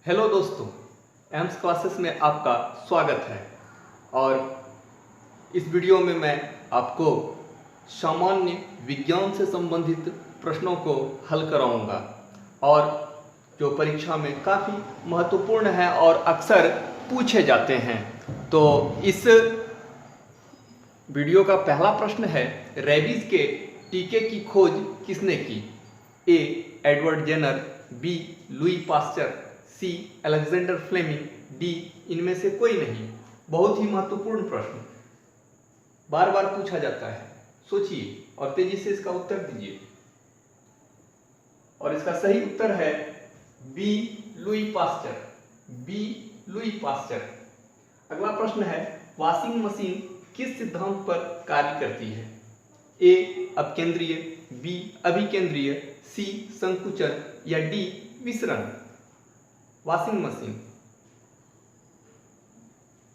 Hello दोस्तों, AIIMS classes में आपका स्वागत है। और इस वीडियो में मैं आपको सामान्य विज्ञान से संबंधित प्रश्नों को हल कराऊंगा और जो परीक्षा में काफ़ी महत्वपूर्ण है और अक्सर पूछे जाते हैं। तो इस वीडियो का पहला प्रश्न है, रेबीज के टीके की खोज किसने की? A. Edward Jenner, B. Louis Pasteur, C. Alexander Fleming, D. इनमें से कोई नहीं। बहुत ही महत्वपूर्ण प्रश्न, बार बार पूछा जाता है। सोचिए और तेजी से इसका उत्तर दीजिए। और इसका सही उत्तर है B. Louis Pasteur. B. Louis Pasteur. अगला प्रश्न है, वॉशिंग मशीन किस सिद्धांत पर कार्य करती है? ए. अपकेंद्रीय, बी. अभिकेंद्रीय, सी. संकुचन या डी. विसरण। Washing machine.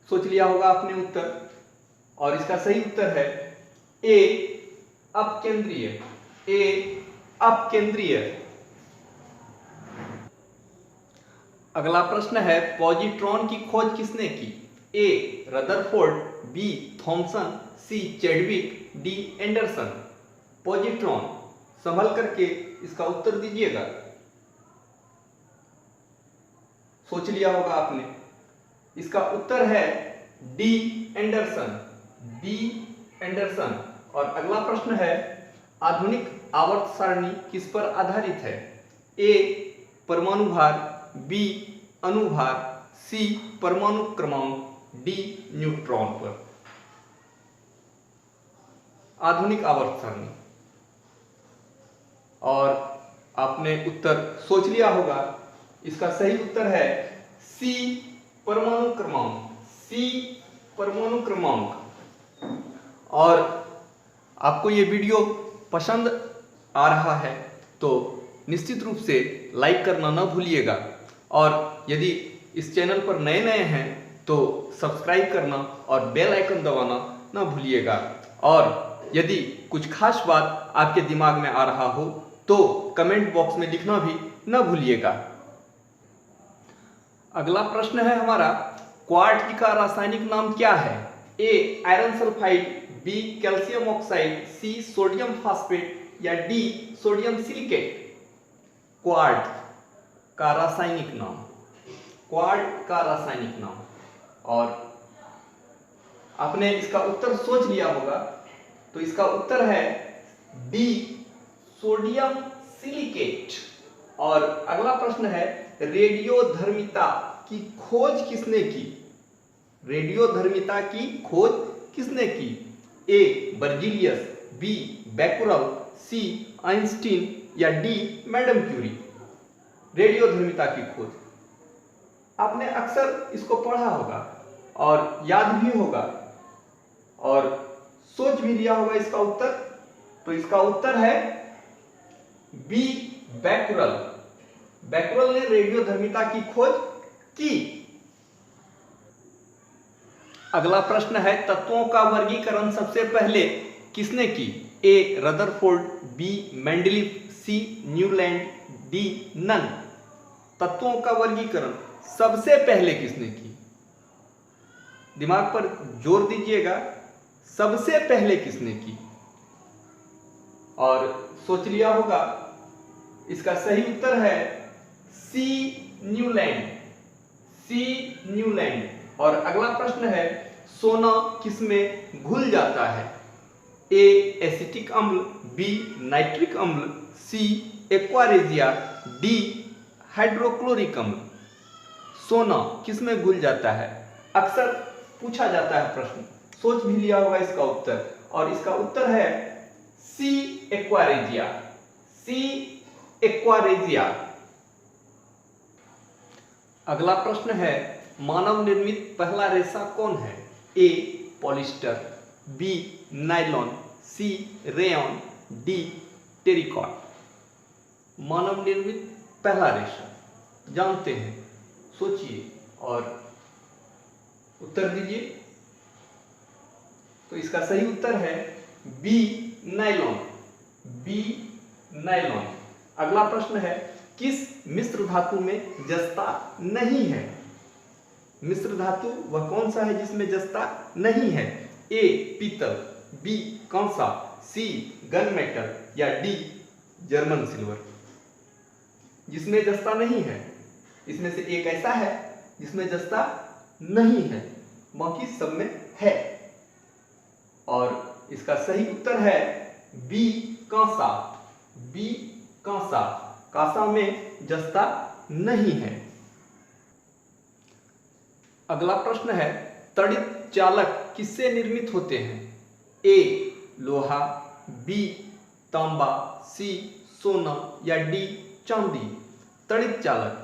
सोच लिया होगा आपने उत्तर, और इसका सही उत्तर है ए. अपकेंद्रीय। ए. अपकेंद्रीय। अगला प्रश्न है, पॉजिट्रॉन की खोज किसने की? A. Rutherford, B. Thomson, C. Chadwick, D. Anderson. Positron. संभल करके इसका उत्तर दीजिएगा। सोच लिया होगा आपने। इसका उत्तर है डी. एंडरसन। डी. एंडरसन। और अगला प्रश्न है, आधुनिक आवर्त सारणी किस पर आधारित है? ए. परमाणु भार, बी. अणुभार, सी. परमाणु क्रमांक, डी. न्यूट्रॉन पर। आधुनिक आवर्त सारणी। और आपने उत्तर सोच लिया होगा। इसका सही उत्तर है सी. परमाणु क्रमांक। सी. परमाणु क्रमांक। और आपको ये वीडियो पसंद आ रहा है तो निश्चित रूप से लाइक करना न भूलिएगा, और यदि इस चैनल पर नए नए हैं तो सब्सक्राइब करना और बेल आइकन दबाना न भूलिएगा। और यदि कुछ खास बात आपके दिमाग में आ रहा हो तो कमेंट बॉक्स में लिखना भी न भूलिएगा। अगला प्रश्न है हमारा, क्वार्ट्ज का रासायनिक नाम क्या है? A. Iron sulphide, B. Calcium oxide, C. Sodium phosphate या डी. Sodium silicate. क्वार्ट्ज का रासायनिक नाम। क्वार्ट्ज का रासायनिक नाम। और आपने इसका उत्तर सोच लिया होगा, तो इसका उत्तर है डी. Sodium silicate. और अगला प्रश्न है, रेडियोधर्मिता की खोज किसने की? रेडियोधर्मिता की खोज किसने की? A. Berzelius, B. Becquerel, C. Einstein या डी. Madam Curie. रेडियोधर्मिता की खोज आपने अक्सर इसको पढ़ा होगा और याद भी होगा और सोच भी लिया होगा इसका उत्तर। तो इसका उत्तर है बी. बैकुरल। बैकुरल ने रेडियोधर्मिता की खोज की। अगला प्रश्न है, तत्वों का वर्गीकरण सबसे पहले किसने की? A. Rutherford, B. Mendeleev, C. Newland, D. None. तत्वों का वर्गीकरण सबसे पहले किसने की? दिमाग पर जोर दीजिएगा, सबसे पहले किसने की? और सोच लिया होगा। इसका सही उत्तर है सी. न्यूलैंड। सी. न्यूलैंड। और अगला प्रश्न है, सोना किसमें घुल जाता है? ए. एसिटिक अम्ल, बी. नाइट्रिक अम्ल, सी. Aqua regia, D. हाइड्रोक्लोरिक अम्ल। सोना किसमें घुल जाता है? अक्सर पूछा जाता है प्रश्न। सोच भी लिया होगा इसका उत्तर, और इसका उत्तर है सी. एक्वारेजिया। सी. एक्वारेजिया। अगला प्रश्न है, मानव निर्मित पहला रेशा कौन है? A. Polyester, B. Nylon, C. Rayon, D. Terrycot. मानव निर्मित पहला रेशा जानते हैं। सोचिए और उत्तर दीजिए। तो इसका सही उत्तर है बी. नायलॉन। बी. नायलॉन। अगला प्रश्न है, किस मिश्र धातु में जस्ता नहीं है? मिश्र धातु वह कौन सा है जिसमें जस्ता नहीं है? ए पीतल, बी कांसा, सी गन मेटल या डी जर्मन सिल्वर। जिसमें जस्ता नहीं है, इसमें से एक ऐसा है जिसमें जस्ता नहीं है, बाकी सब में है। और इसका सही उत्तर है बी कांसा। बी कांसा, कांसा में जस्ता नहीं है। अगला प्रश्न है, तड़ित चालक किससे निर्मित होते हैं? ए लोहा, बी तांबा, सी सोना या डी चांदी। तड़ित चालक,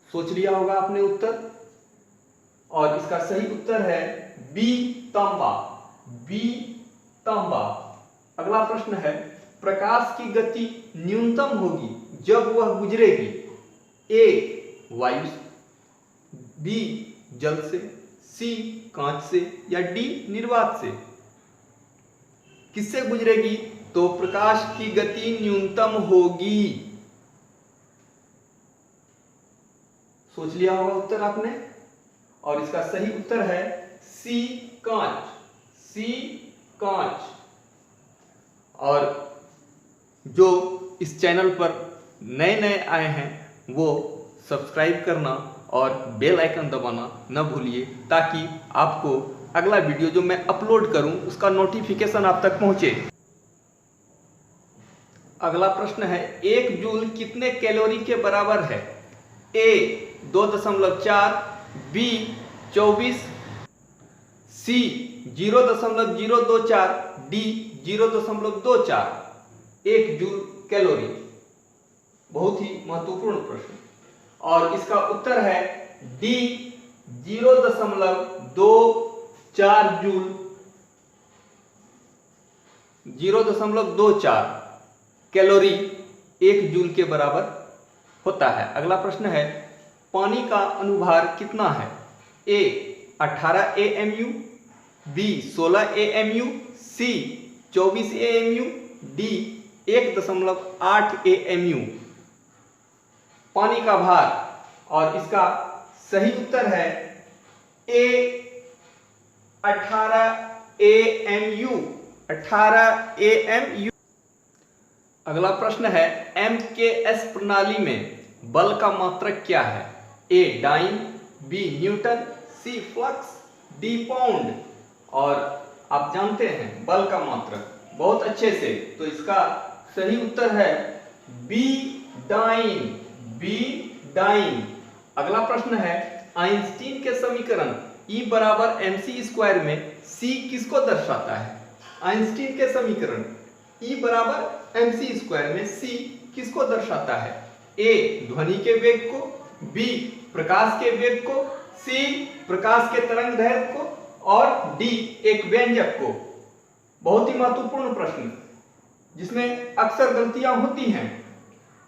सोच लिया होगा आपने उत्तर, और इसका सही उत्तर है बी तांबा। बी तांबा। अगला प्रश्न है, प्रकाश की गति न्यूनतम होगी जब वह गुजरेगी? ए वायु से, बी जल से, सी कांच से या डी निर्वात से। किससे गुजरेगी तो प्रकाश की गति न्यूनतम होगी? सोच लिया होगा उत्तर आपने, और इसका सही उत्तर है सी कांच। सी कांच। और जो इस चैनल पर नए नए आए हैं वो सब्सक्राइब करना और बेल आइकन दबाना न भूलिए, ताकि आपको अगला वीडियो जो मैं अपलोड करूं उसका नोटिफिकेशन आप तक पहुंचे। अगला प्रश्न है, 1 जूल कितने कैलोरी के बराबर है? ए 2.4, बी 24, सी 0.024, डी 0.24। 1 जूल कैलोरी, बहुत ही महत्वपूर्ण प्रश्न, और इसका उत्तर है डी 0.24 जूल। 0.24 कैलोरी 1 जूल के बराबर होता है। अगला प्रश्न है, पानी का अनुभार कितना है? ए 18 AMU, बी 16 AMU, सी 24 AMU, डी 1.8 AMU। पानी का भार, और इसका सही उत्तर है ए 18 AMU। 18 AMU। अगला प्रश्न है, MKS प्रणाली में बल का मात्रक क्या है? ए डाइन, बी न्यूटन, सी फ्लक्स, डी पाउंड। और आप जानते हैं बल का मात्रक बहुत अच्छे से, तो इसका सही उत्तर है बी डाइन। B dine. अगला प्रश्न है, आइंस्टीन के समीकरण E बराबर mc स्क्वायर में c किसको दर्शाता है? आइंस्टीन के समीकरण E बराबर mc स्क्वायर में c किसको दर्शाता है? ए ध्वनि के वेग को, बी प्रकाश के वेग को, सी प्रकाश के तरंग दैर्घ्य को, और डी एक व्यंजक को। बहुत ही महत्वपूर्ण प्रश्न जिसमें अक्सर गलतियां होती हैं,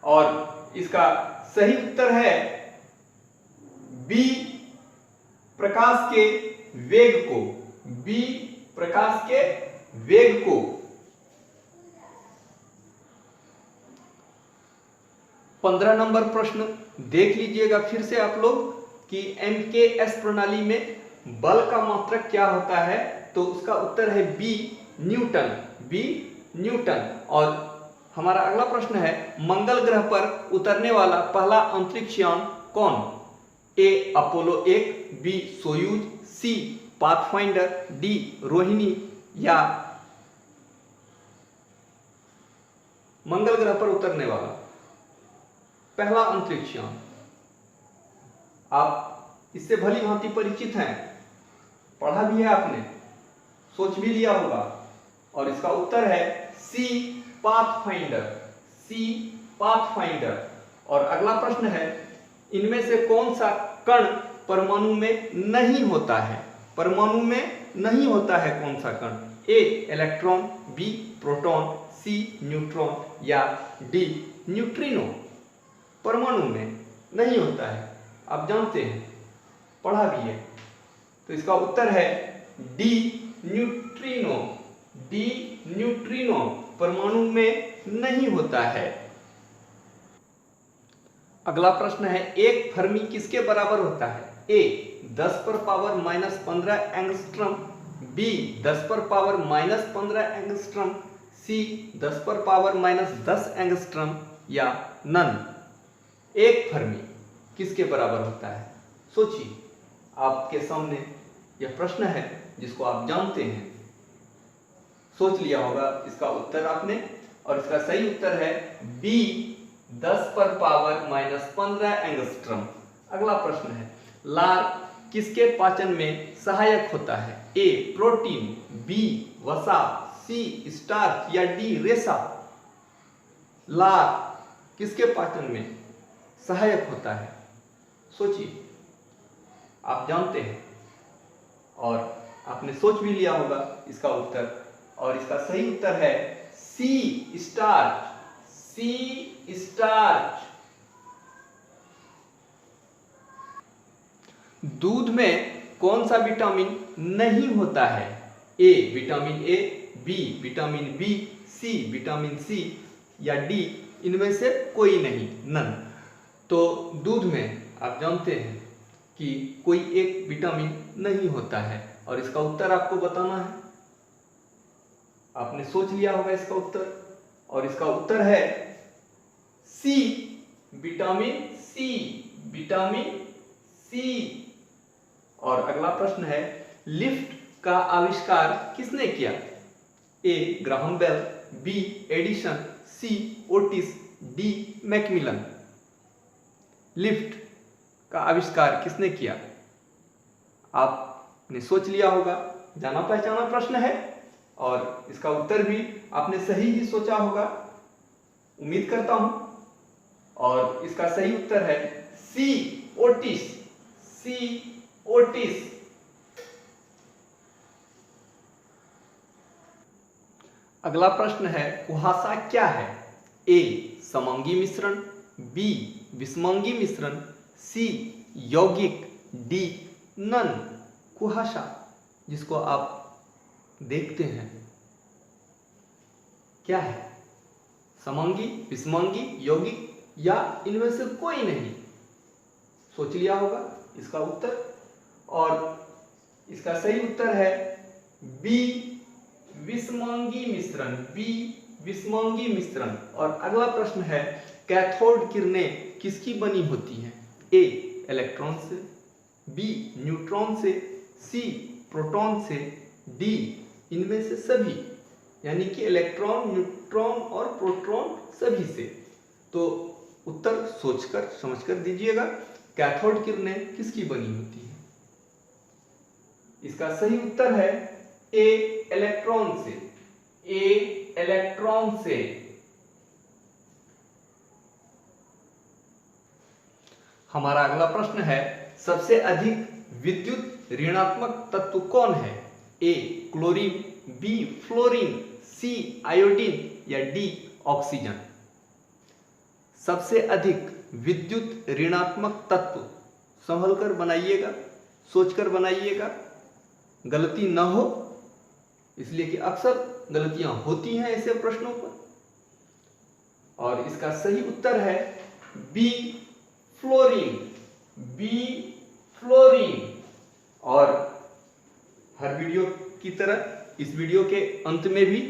और इसका सही उत्तर है बी प्रकाश के वेग को। बी प्रकाश के वेग को। 15 नंबर प्रश्न देख लीजिएगा फिर से आप लोग कि MKS प्रणाली में बल का मात्रक क्या होता है, तो उसका उत्तर है बी न्यूटन। B Newton. और हमारा अगला प्रश्न है, मंगल ग्रह पर उतरने वाला पहला अंतरिक्ष यान कौन? ए अपोलो 1, बी सोयूज, सी पाथफाइंडर, डी रोहिणी या मंगल ग्रह पर उतरने वाला पहला अंतरिक्ष यान। आप इससे भली भांति परिचित हैं, पढ़ा भी है आपने, सोच भी लिया होगा, और इसका उत्तर है सी पाथफाइंडर। सी पाथफाइंडर। और अगला प्रश्न है, इनमें से कौन सा कण परमाणु में नहीं होता है? परमाणु में नहीं होता है कौन सा कण? ए इलेक्ट्रॉन, बी प्रोटॉन, सी न्यूट्रॉन या डी न्यूट्रिनो। परमाणु में नहीं होता है, आप जानते हैं, पढ़ा भी है, तो इसका उत्तर है डी न्यूट्रिनो। डी न्यूट्रिनो परमाणु में नहीं होता है। अगला प्रश्न है, एक फर्मी किसके बराबर होता है? ए 10 पर पावर -15 एंगस्ट्रम, बी 10 पर पावर -15 एंगस्ट्रम, सी 10 पर पावर -10 एंगस्ट्रम या नन। एक फर्मी किसके बराबर होता है? सोचिए, आपके सामने यह प्रश्न है जिसको आप जानते हैं, सोच लिया होगा इसका उत्तर आपने, और इसका सही उत्तर है बी 10 पर पावर -15 एंगस्ट्रम। अगला प्रश्न है, लार किसके पाचन में सहायक होता है? ए प्रोटीन, बी वसा, सी स्टार्च या डी रेशा। लार किसके पाचन में सहायक होता है? सोचिए, आप जानते हैं और आपने सोच भी लिया होगा इसका उत्तर, और इसका सही उत्तर है सी स्टार्च। सी स्टार्च। दूध में कौन सा विटामिन नहीं होता है? A vitamin A, B vitamin B, C vitamin C या डी इनमें से कोई नहीं, नन। तो दूध में आप जानते हैं कि कोई एक विटामिन नहीं होता है, और इसका उत्तर आपको बताना है। आपने सोच लिया होगा इसका उत्तर, और इसका उत्तर है सी विटामिन सी। विटामिन सी। और अगला प्रश्न है, लिफ्ट का आविष्कार किसने किया? ए ग्राहम बेल, बी एडिसन, सी ओटिस, डी मैकमिलन। लिफ्ट का आविष्कार किसने किया? आपने सोच लिया होगा, जाना पहचाना प्रश्न है, और इसका उत्तर भी आपने सही ही सोचा होगा, उम्मीद करता हूं। और इसका सही उत्तर है सी ओटिस। सी ओटिस। अगला प्रश्न है, कुहासा क्या है? ए समांगी मिश्रण, बी विषमांगी मिश्रण, सी यौगिक, डी नन। कुहासा जिसको आप देखते हैं क्या है? समांगी, विषमांगी, यौगिक या इनमें से कोई नहीं? सोच लिया होगा इसका उत्तर, और इसका सही उत्तर है बी विषमांगी मिश्रण। बी विषमांगी मिश्रण। और अगला प्रश्न है, कैथोड किरणें किसकी बनी होती हैं? ए इलेक्ट्रॉन से, बी न्यूट्रॉन से, सी प्रोटॉन से, डी इनमें से सभी, यानी कि इलेक्ट्रॉन, न्यूट्रॉन और प्रोटॉन सभी से। तो उत्तर सोचकर समझकर दीजिएगा, कैथोड किरणें किसकी बनी होती है? इसका सही उत्तर है ए इलेक्ट्रॉन से। ए इलेक्ट्रॉन से। हमारा अगला प्रश्न है, सबसे अधिक विद्युत ऋणात्मक तत्व कौन है? ए क्लोरीन, बी फ्लोरीन, सी आयोडीन या डी ऑक्सीजन। सबसे अधिक विद्युत ऋणात्मक तत्व संभलकर बनाइएगा, सोचकर बनाइएगा, गलती न हो, इसलिए कि अक्सर गलतियां होती हैं ऐसे प्रश्नों पर। और इसका सही उत्तर है बी फ्लोरीन। B fluorine. और हर वीडियो की तरह इस वीडियो के अंत में भी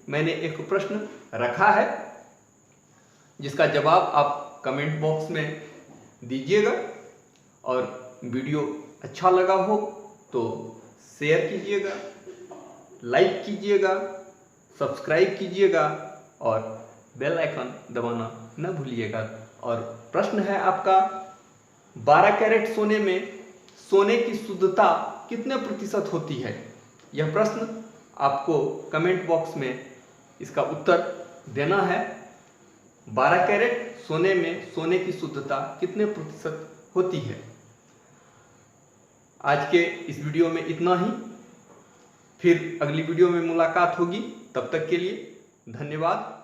मैंने एक प्रश्न रखा है, जिसका जवाब आप कमेंट बॉक्स में दीजिएगा। और वीडियो अच्छा लगा हो तो शेयर कीजिएगा, लाइक कीजिएगा, सब्सक्राइब कीजिएगा और बेल आइकन दबाना न भूलिएगा। और प्रश्न है आपका, 12 कैरेट सोने में सोने की शुद्धता कितने प्रतिशत होती है? यह प्रश्न आपको कमेंट बॉक्स में इसका उत्तर देना है। 12 कैरेट सोने में सोने की शुद्धता कितने प्रतिशत होती है? आज के इस वीडियो में इतना ही। फिर अगली वीडियो में मुलाकात होगी, तब तक के लिए धन्यवाद।